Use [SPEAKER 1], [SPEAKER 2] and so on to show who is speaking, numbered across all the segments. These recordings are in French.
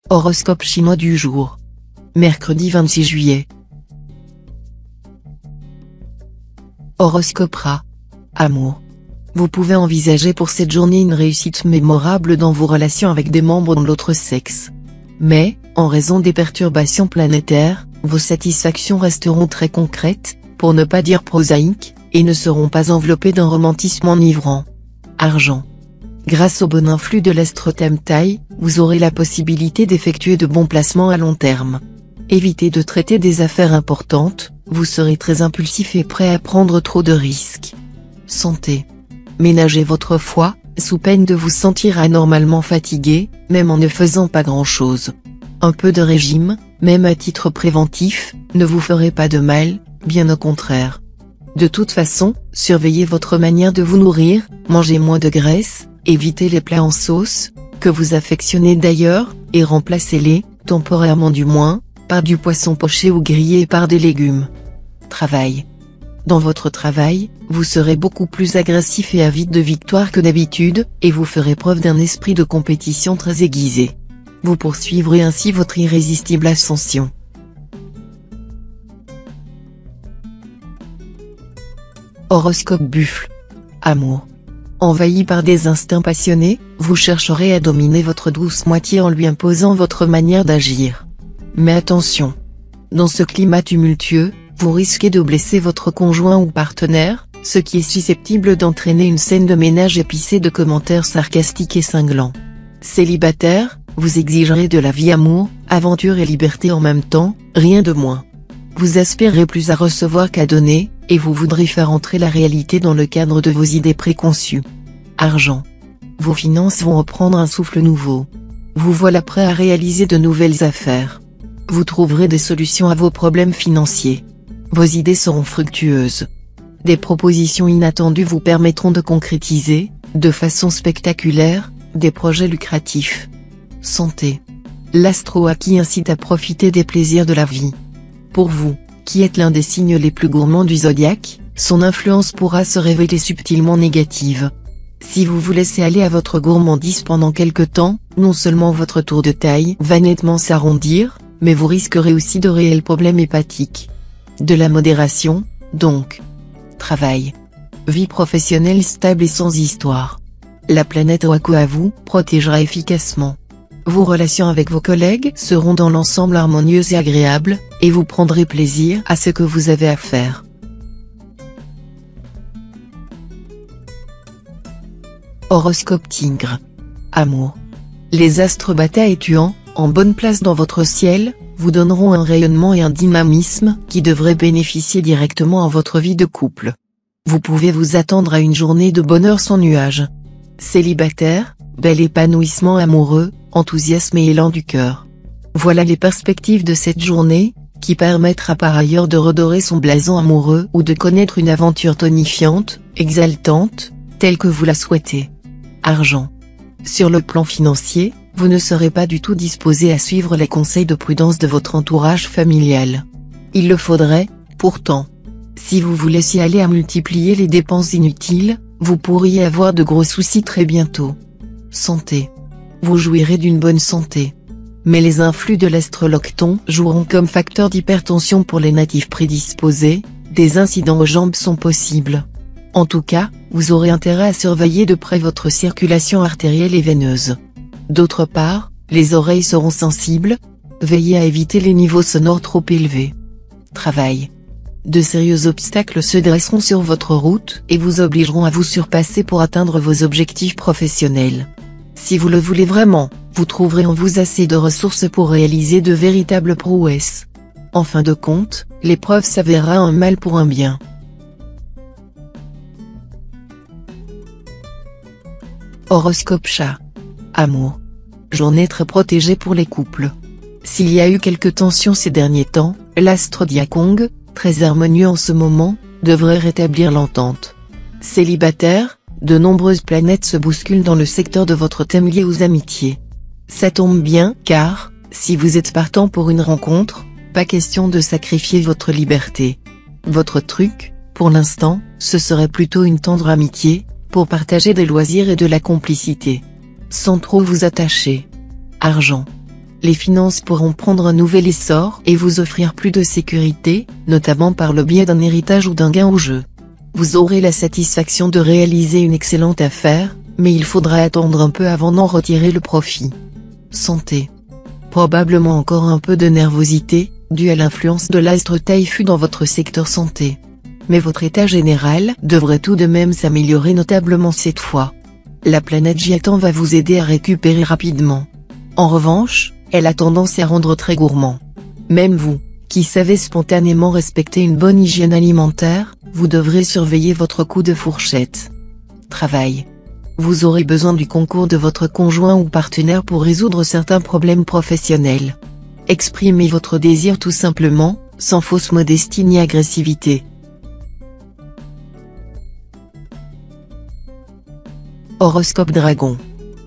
[SPEAKER 1] Horoscope chinois du jour. Mercredi 26 juillet. Horoscope Ra. Amour. Vous pouvez envisager pour cette journée une réussite mémorable dans vos relations avec des membres de l'autre sexe. Mais, en raison des perturbations planétaires, vos satisfactions resteront très concrètes, pour ne pas dire prosaïques, et ne seront pas enveloppées d'un romantisme enivrant. Argent. Grâce au bon influx de l'astrothème Taille, vous aurez la possibilité d'effectuer de bons placements à long terme. Évitez de traiter des affaires importantes, vous serez très impulsif et prêt à prendre trop de risques. Santé. Ménagez votre foi, sous peine de vous sentir anormalement fatigué, même en ne faisant pas grand-chose. Un peu de régime, même à titre préventif, ne vous ferait pas de mal, bien au contraire. De toute façon, surveillez votre manière de vous nourrir, mangez moins de graisse, évitez les plats en sauce, que vous affectionnez d'ailleurs, et remplacez-les, temporairement du moins, par du poisson poché ou grillé et par des légumes. Travail. Dans votre travail, vous serez beaucoup plus agressif et avide de victoire que d'habitude, et vous ferez preuve d'un esprit de compétition très aiguisé. Vous poursuivrez ainsi votre irrésistible ascension. Horoscope Buffle. Amour. Envahi par des instincts passionnés, vous chercherez à dominer votre douce moitié en lui imposant votre manière d'agir. Mais attention. Dans ce climat tumultueux, vous risquez de blesser votre conjoint ou partenaire, ce qui est susceptible d'entraîner une scène de ménage épicée de commentaires sarcastiques et cinglants. Célibataire, vous exigerez de la vie amour, aventure et liberté en même temps, rien de moins. Vous aspirerez plus à recevoir qu'à donner, et vous voudrez faire entrer la réalité dans le cadre de vos idées préconçues. Argent. Vos finances vont reprendre un souffle nouveau. Vous voilà prêt à réaliser de nouvelles affaires. Vous trouverez des solutions à vos problèmes financiers. Vos idées seront fructueuses. Des propositions inattendues vous permettront de concrétiser, de façon spectaculaire, des projets lucratifs. Santé. L'astro acquis incite à profiter des plaisirs de la vie. Pour vous, qui êtes l'un des signes les plus gourmands du zodiaque, son influence pourra se révéler subtilement négative. Si vous vous laissez aller à votre gourmandise pendant quelque temps, non seulement votre tour de taille va nettement s'arrondir, mais vous risquerez aussi de réels problèmes hépatiques. De la modération, donc. Travail. Vie professionnelle stable et sans histoire. La planète Wako vous protégera efficacement. Vos relations avec vos collègues seront dans l'ensemble harmonieuses et agréables, et vous prendrez plaisir à ce que vous avez à faire. Horoscope Tigre. Amour. Les astres Bata et Tuan, en bonne place dans votre ciel, vous donneront un rayonnement et un dynamisme qui devraient bénéficier directement à votre vie de couple. Vous pouvez vous attendre à une journée de bonheur sans nuages. Célibataire, bel épanouissement amoureux, enthousiasme et élan du cœur. Voilà les perspectives de cette journée, qui permettra par ailleurs de redorer son blason amoureux ou de connaître une aventure tonifiante, exaltante, telle que vous la souhaitez. Argent. Sur le plan financier, vous ne serez pas du tout disposé à suivre les conseils de prudence de votre entourage familial. Il le faudrait, pourtant. Si vous vous laissiez aller à multiplier les dépenses inutiles, vous pourriez avoir de gros soucis très bientôt. Santé. Vous jouirez d'une bonne santé. Mais les influx de l'astrolocton joueront comme facteur d'hypertension pour les natifs prédisposés, des incidents aux jambes sont possibles. En tout cas, vous aurez intérêt à surveiller de près votre circulation artérielle et veineuse. D'autre part, les oreilles seront sensibles, veillez à éviter les niveaux sonores trop élevés. Travail. De sérieux obstacles se dresseront sur votre route et vous obligeront à vous surpasser pour atteindre vos objectifs professionnels. Si vous le voulez vraiment, vous trouverez en vous assez de ressources pour réaliser de véritables prouesses. En fin de compte, l'épreuve s'avérera un mal pour un bien. Horoscope Chat. Amour. Journée très protégée pour les couples. S'il y a eu quelques tensions ces derniers temps, l'astre Diakong, très harmonieux en ce moment, devrait rétablir l'entente. Célibataire, de nombreuses planètes se bousculent dans le secteur de votre thème lié aux amitiés. Ça tombe bien, car, si vous êtes partant pour une rencontre, pas question de sacrifier votre liberté. Votre truc, pour l'instant, ce serait plutôt une tendre amitié, pour partager des loisirs et de la complicité. Sans trop vous attacher. Argent. Les finances pourront prendre un nouvel essor et vous offrir plus de sécurité, notamment par le biais d'un héritage ou d'un gain au jeu. Vous aurez la satisfaction de réaliser une excellente affaire, mais il faudra attendre un peu avant d'en retirer le profit. Santé. Probablement encore un peu de nervosité, due à l'influence de l'astre Taïfu dans votre secteur santé. Mais votre état général devrait tout de même s'améliorer notablement cette fois. La planète Jiatan va vous aider à récupérer rapidement. En revanche, elle a tendance à rendre très gourmand. Même vous, qui savez spontanément respecter une bonne hygiène alimentaire, vous devrez surveiller votre coup de fourchette. Travail. Vous aurez besoin du concours de votre conjoint ou partenaire pour résoudre certains problèmes professionnels. Exprimez votre désir tout simplement, sans fausse modestie ni agressivité. Horoscope Dragon.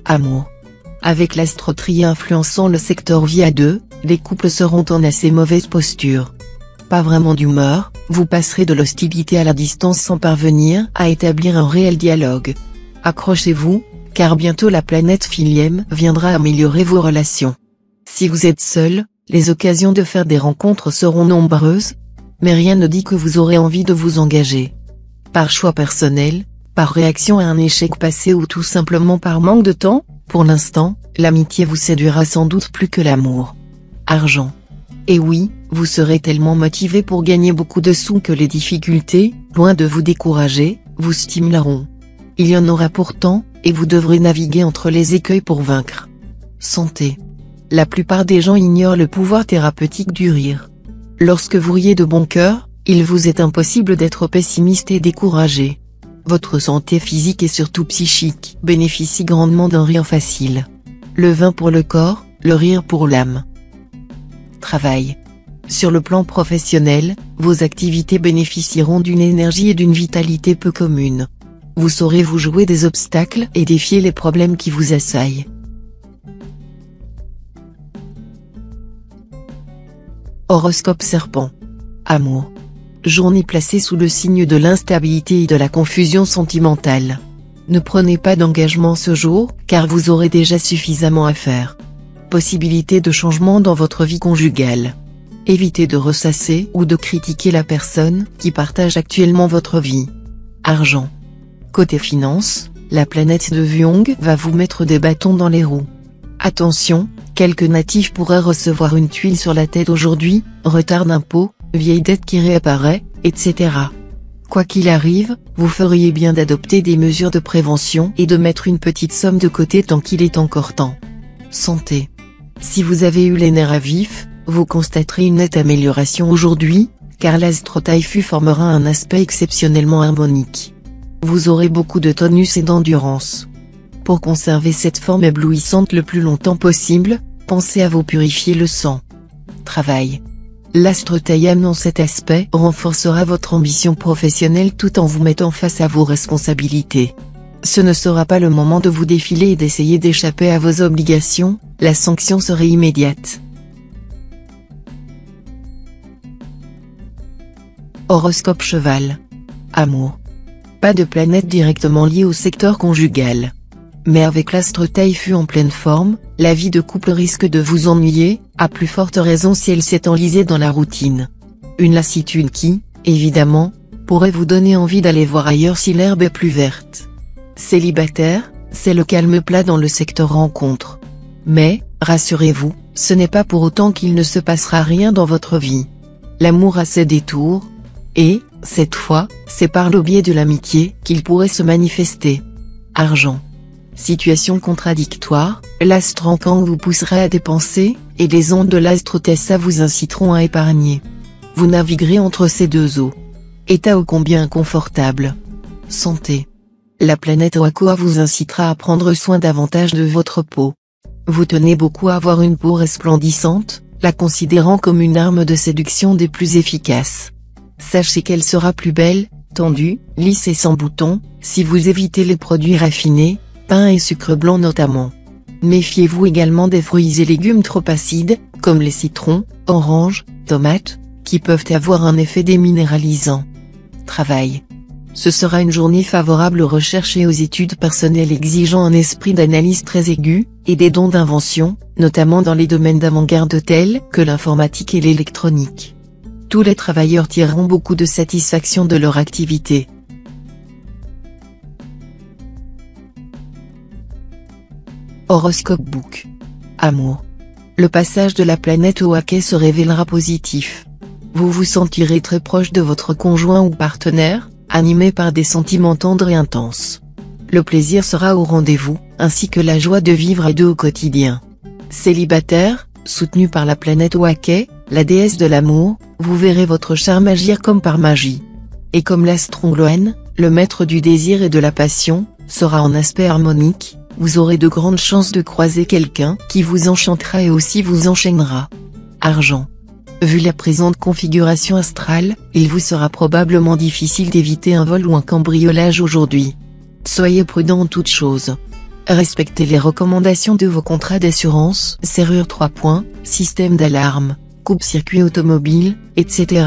[SPEAKER 1] Amour. Avec l'astro-trié influençant le secteur vie à 2, les couples seront en assez mauvaise posture. Pas vraiment d'humeur, vous passerez de l'hostilité à la distance sans parvenir à établir un réel dialogue. Accrochez-vous, car bientôt la planète Philiem viendra améliorer vos relations. Si vous êtes seul, les occasions de faire des rencontres seront nombreuses, mais rien ne dit que vous aurez envie de vous engager. Par choix personnel, par réaction à un échec passé ou tout simplement par manque de temps, pour l'instant, l'amitié vous séduira sans doute plus que l'amour. Argent. Et oui, vous serez tellement motivé pour gagner beaucoup de sous que les difficultés, loin de vous décourager, vous stimuleront. Il y en aura pourtant, et vous devrez naviguer entre les écueils pour vaincre. Santé. La plupart des gens ignorent le pouvoir thérapeutique du rire. Lorsque vous riez de bon cœur, il vous est impossible d'être pessimiste et découragé. Votre santé physique et surtout psychique bénéficie grandement d'un rire facile. Le vin pour le corps, le rire pour l'âme. Travail. Sur le plan professionnel, vos activités bénéficieront d'une énergie et d'une vitalité peu communes. Vous saurez vous jouer des obstacles et défier les problèmes qui vous assaillent. Horoscope Serpent. Amour. Journée placée sous le signe de l'instabilité et de la confusion sentimentale. Ne prenez pas d'engagement ce jour, car vous aurez déjà suffisamment à faire. Possibilité de changement dans votre vie conjugale. Évitez de ressasser ou de critiquer la personne qui partage actuellement votre vie. Argent. Côté finance, la planète de Vuong va vous mettre des bâtons dans les roues. Attention, quelques natifs pourraient recevoir une tuile sur la tête aujourd'hui, retard d'impôt, vieille dette qui réapparaît, etc. Quoi qu'il arrive, vous feriez bien d'adopter des mesures de prévention et de mettre une petite somme de côté tant qu'il est encore temps. Santé. Si vous avez eu les nerfs à vif, vous constaterez une nette amélioration aujourd'hui, car l'astre Taïfu formera un aspect exceptionnellement harmonique. Vous aurez beaucoup de tonus et d'endurance. Pour conserver cette forme éblouissante le plus longtemps possible, pensez à vous purifier le sang. Travail. L'astre Taïam dans cet aspect renforcera votre ambition professionnelle tout en vous mettant face à vos responsabilités. Ce ne sera pas le moment de vous défiler et d'essayer d'échapper à vos obligations, la sanction serait immédiate. Horoscope Cheval. Amour. Pas de planète directement liée au secteur conjugal. Mais avec l'astre Taïfu en pleine forme, la vie de couple risque de vous ennuyer, à plus forte raison si elle s'est enlisée dans la routine. Une lassitude qui, évidemment, pourrait vous donner envie d'aller voir ailleurs si l'herbe est plus verte. Célibataire, c'est le calme plat dans le secteur rencontre. Mais, rassurez-vous, ce n'est pas pour autant qu'il ne se passera rien dans votre vie. L'amour a ses détours, et, cette fois, c'est par le biais de l'amitié qu'il pourrait se manifester. Argent. Situation contradictoire, l'astre Ankang vous poussera à dépenser, et les ondes de l'astre Tessa vous inciteront à épargner. Vous naviguerez entre ces deux eaux. État ô combien inconfortable. Santé. La planète Wakoa vous incitera à prendre soin davantage de votre peau. Vous tenez beaucoup à avoir une peau resplendissante, la considérant comme une arme de séduction des plus efficaces. Sachez qu'elle sera plus belle, tendue, lisse et sans boutons, si vous évitez les produits raffinés, pain et sucre blanc notamment. Méfiez-vous également des fruits et légumes trop acides, comme les citrons, oranges, tomates, qui peuvent avoir un effet déminéralisant. Travail. Ce sera une journée favorable aux recherches et aux études personnelles exigeant un esprit d'analyse très aigu, et des dons d'invention, notamment dans les domaines d'avant-garde tels que l'informatique et l'électronique. Tous les travailleurs tireront beaucoup de satisfaction de leur activité. Horoscope Book. Amour. Le passage de la planète au hockey se révélera positif. Vous vous sentirez très proche de votre conjoint ou partenaire, animé par des sentiments tendres et intenses. Le plaisir sera au rendez-vous, ainsi que la joie de vivre à deux au quotidien. Célibataire, soutenu par la planète Oake, la déesse de l'amour, vous verrez votre charme agir comme par magie. Et comme l'Astrongloen, le maître du désir et de la passion, sera en aspect harmonique, vous aurez de grandes chances de croiser quelqu'un qui vous enchantera et aussi vous enchaînera. Argent. Vu la présente configuration astrale, il vous sera probablement difficile d'éviter un vol ou un cambriolage aujourd'hui. Soyez prudent en toutes choses. Respectez les recommandations de vos contrats d'assurance, serrure 3 points, système d'alarme, coupe-circuit automobile, etc.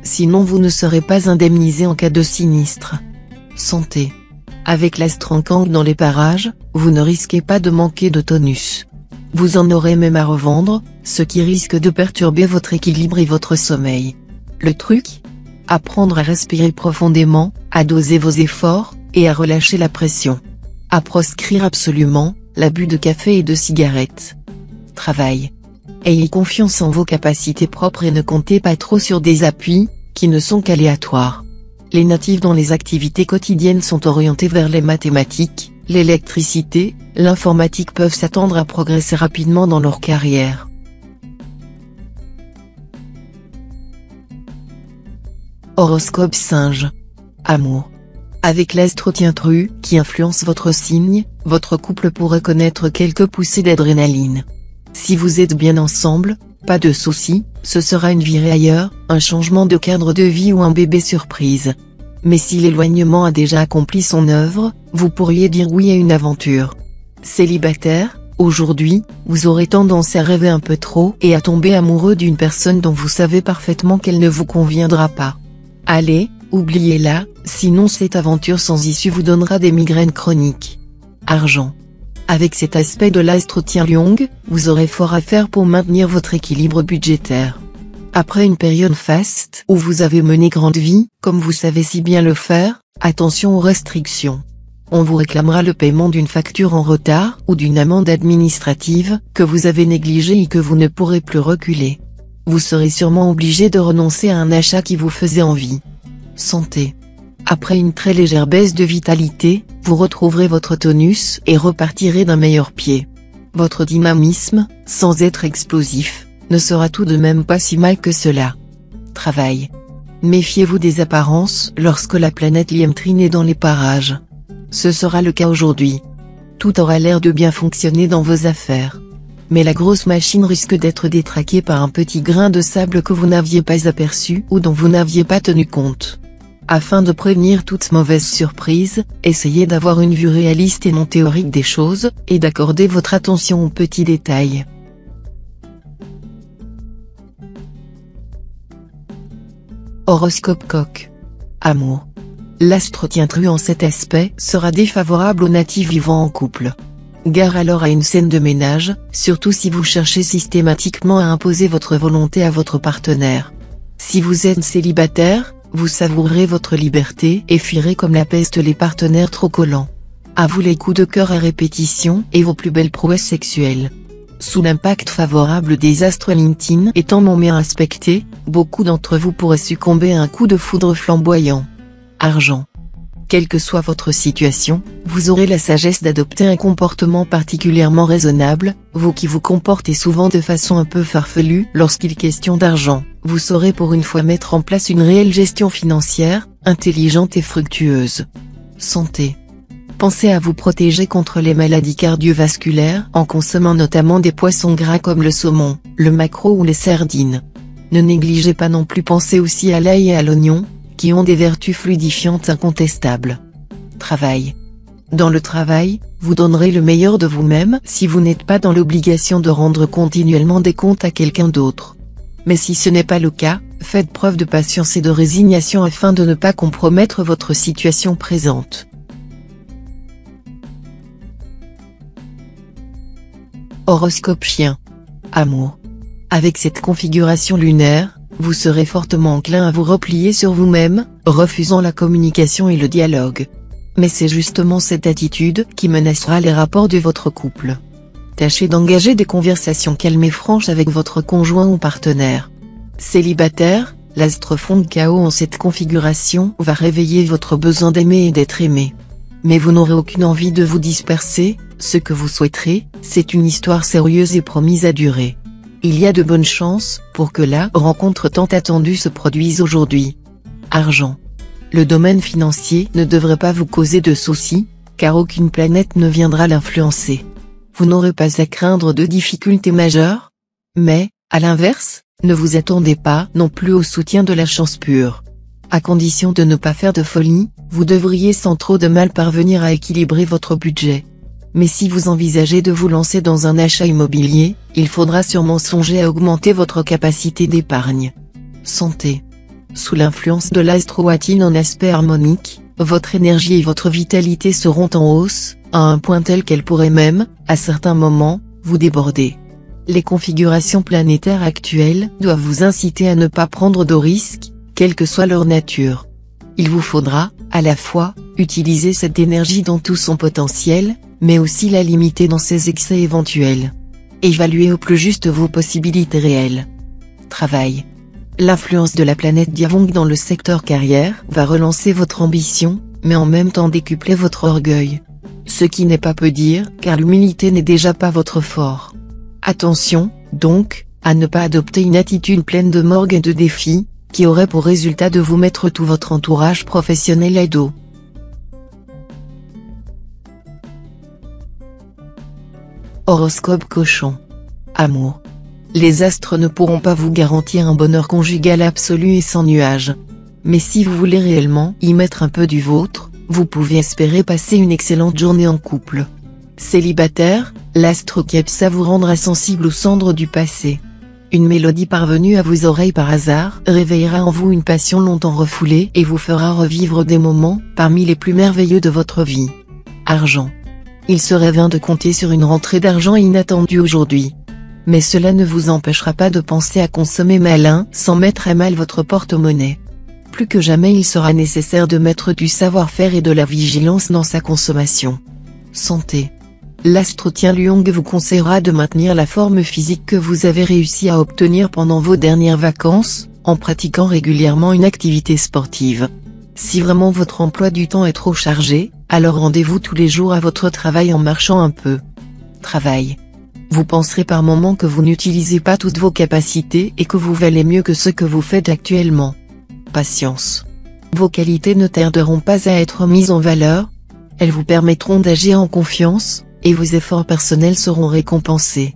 [SPEAKER 1] Sinon vous ne serez pas indemnisé en cas de sinistre. Santé. Avec l'Astrankang dans les parages, vous ne risquez pas de manquer de tonus. Vous en aurez même à revendre, ce qui risque de perturber votre équilibre et votre sommeil. Le truc ? Apprendre à respirer profondément, à doser vos efforts, et à relâcher la pression. À proscrire absolument l'abus de café et de cigarettes. Travail. Ayez confiance en vos capacités propres et ne comptez pas trop sur des appuis, qui ne sont qu'aléatoires. Les natifs dont les activités quotidiennes sont orientées vers les mathématiques, l'électricité, l'informatique peuvent s'attendre à progresser rapidement dans leur carrière. Horoscope Singe. Amour. Avec l'astro-Tintru qui influence votre signe, votre couple pourrait connaître quelques poussées d'adrénaline. Si vous êtes bien ensemble, pas de soucis, ce sera une virée ailleurs, un changement de cadre de vie ou un bébé surprise. Mais si l'éloignement a déjà accompli son œuvre, vous pourriez dire oui à une aventure. Célibataire, aujourd'hui, vous aurez tendance à rêver un peu trop et à tomber amoureux d'une personne dont vous savez parfaitement qu'elle ne vous conviendra pas. Allez, oubliez-la, sinon cette aventure sans issue vous donnera des migraines chroniques. Argent. Avec cet aspect de l'astro-Tien-Liong, vous aurez fort à faire pour maintenir votre équilibre budgétaire. Après une période faste où vous avez mené grande vie, comme vous savez si bien le faire, attention aux restrictions. On vous réclamera le paiement d'une facture en retard ou d'une amende administrative que vous avez négligée et que vous ne pourrez plus reculer. Vous serez sûrement obligé de renoncer à un achat qui vous faisait envie. Santé. Après une très légère baisse de vitalité, vous retrouverez votre tonus et repartirez d'un meilleur pied. Votre dynamisme, sans être explosif, ne sera tout de même pas si mal que cela. Travail. Méfiez-vous des apparences lorsque la planète Liemtrin est dans les parages. Ce sera le cas aujourd'hui. Tout aura l'air de bien fonctionner dans vos affaires. Mais la grosse machine risque d'être détraquée par un petit grain de sable que vous n'aviez pas aperçu ou dont vous n'aviez pas tenu compte. Afin de prévenir toute mauvaise surprise, essayez d'avoir une vue réaliste et non théorique des choses, et d'accorder votre attention aux petits détails. Horoscope Coq. Amour. L'astro-Tintru en cet aspect sera défavorable aux natifs vivant en couple. Gare alors à une scène de ménage, surtout si vous cherchez systématiquement à imposer votre volonté à votre partenaire. Si vous êtes célibataire, vous savourerez votre liberté et fuirez comme la peste les partenaires trop collants. À vous les coups de cœur à répétition et vos plus belles prouesses sexuelles. Sous l'impact favorable des astres LinkedIn étant non bien aspectés, beaucoup d'entre vous pourraient succomber à un coup de foudre flamboyant. Argent. Quelle que soit votre situation, vous aurez la sagesse d'adopter un comportement particulièrement raisonnable, vous qui vous comportez souvent de façon un peu farfelue lorsqu'il est question d'argent, vous saurez pour une fois mettre en place une réelle gestion financière, intelligente et fructueuse. Santé. Pensez à vous protéger contre les maladies cardiovasculaires en consommant notamment des poissons gras comme le saumon, le maquereau ou les sardines. Ne négligez pas non plus penser aussi à l'ail et à l'oignon, qui ont des vertus fluidifiantes incontestables. Travail. Dans le travail, vous donnerez le meilleur de vous-même si vous n'êtes pas dans l'obligation de rendre continuellement des comptes à quelqu'un d'autre. Mais si ce n'est pas le cas, faites preuve de patience et de résignation afin de ne pas compromettre votre situation présente. Horoscope Chien. Amour. Avec cette configuration lunaire, vous serez fortement enclin à vous replier sur vous-même, refusant la communication et le dialogue. Mais c'est justement cette attitude qui menacera les rapports de votre couple. Tâchez d'engager des conversations calmes et franches avec votre conjoint ou partenaire. Célibataire, l'astre fond de chaos en cette configuration va réveiller votre besoin d'aimer et d'être aimé. Mais vous n'aurez aucune envie de vous disperser, ce que vous souhaiterez, c'est une histoire sérieuse et promise à durer. Il y a de bonnes chances pour que la rencontre tant attendue se produise aujourd'hui. Argent. Le domaine financier ne devrait pas vous causer de soucis, car aucune planète ne viendra l'influencer. Vous n'aurez pas à craindre de difficultés majeures. Mais, à l'inverse, ne vous attendez pas non plus au soutien de la chance pure. À condition de ne pas faire de folie, vous devriez sans trop de mal parvenir à équilibrer votre budget. Mais si vous envisagez de vous lancer dans un achat immobilier, il faudra sûrement songer à augmenter votre capacité d'épargne. Santé. Sous l'influence de l'astro-watine en aspect harmonique, votre énergie et votre vitalité seront en hausse, à un point tel qu'elle pourrait même, à certains moments, vous déborder. Les configurations planétaires actuelles doivent vous inciter à ne pas prendre de risques, quelle que soit leur nature. Il vous faudra, à la fois, utiliser cette énergie dans tout son potentiel, mais aussi la limiter dans ses excès éventuels. Évaluez au plus juste vos possibilités réelles. Travail. L'influence de la planète Diavong dans le secteur carrière va relancer votre ambition, mais en même temps décupler votre orgueil. Ce qui n'est pas peu dire, car l'humilité n'est déjà pas votre fort. Attention, donc, à ne pas adopter une attitude pleine de morgue et de défis, qui aurait pour résultat de vous mettre tout votre entourage professionnel à dos. Horoscope Cochon. Amour. Les astres ne pourront pas vous garantir un bonheur conjugal absolu et sans nuages. Mais si vous voulez réellement y mettre un peu du vôtre, vous pouvez espérer passer une excellente journée en couple. Célibataire, l'astre Kepsa vous rendra sensible aux cendres du passé. Une mélodie parvenue à vos oreilles par hasard réveillera en vous une passion longtemps refoulée et vous fera revivre des moments parmi les plus merveilleux de votre vie. Argent. Il serait vain de compter sur une rentrée d'argent inattendue aujourd'hui. Mais cela ne vous empêchera pas de penser à consommer malin sans mettre à mal votre porte-monnaie. Plus que jamais il sera nécessaire de mettre du savoir-faire et de la vigilance dans sa consommation. Santé. L'astre Tien Luong vous conseillera de maintenir la forme physique que vous avez réussi à obtenir pendant vos dernières vacances, en pratiquant régulièrement une activité sportive. Si vraiment votre emploi du temps est trop chargé, alors rendez-vous tous les jours à votre travail en marchant un peu. Travail. Vous penserez par moments que vous n'utilisez pas toutes vos capacités et que vous valez mieux que ce que vous faites actuellement. Patience. Vos qualités ne tarderont pas à être mises en valeur. Elles vous permettront d'agir en confiance, et vos efforts personnels seront récompensés.